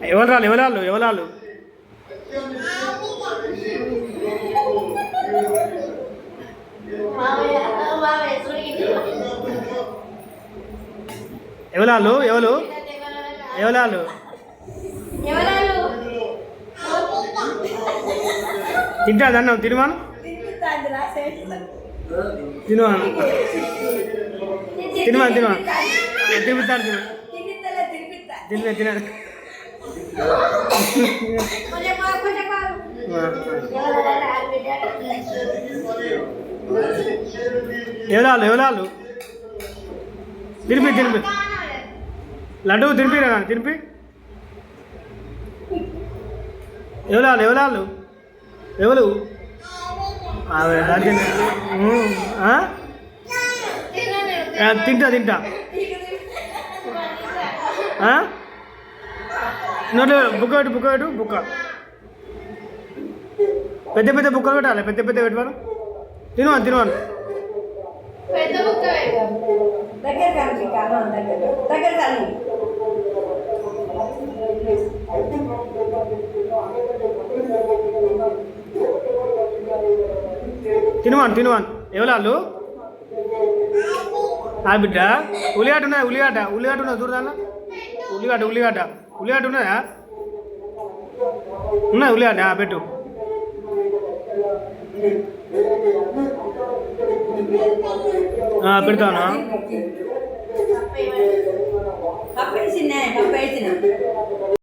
ఎవరాలు ఎవరాలు ఎవరాలు ఎవరాలు ఎవరు ఎవరాలు తింటాడు అన్నావు తిరుమాను తినవాను తినవాను తినవాను తినిపిస్తాడు తిన తినాడు ఎవరాలు ఎవరాలు తినిపి తినిపి లడ్డు తినిపిరా తినిపి ఎవరాలు ఎవరాలు ఎవరు తింటా తింటా నోట్లో బుక్క పెట్టు బుక్క పెట్టు బుక్క పెద్ద పెద్ద బుక్కలు పెట్టాలి పెద్ద పెద్ద పెట్టాను తినవాను తినవాను తినవాను తినవాను ఎవరాళ్ళు బిడ్డ ఉల్లిగడ్డ ఉన్నదా ఉల్లిగడ్డ ఉల్లిగడ్డ ఉన్నదా చూడదా ఉల్లిగడ్డ ఉల్లిగడ్డ ఉల్లిగడ్డ ఉన్నదా ఉన్నది ఉల్లిగడ్డ పెట్టు పెడతాను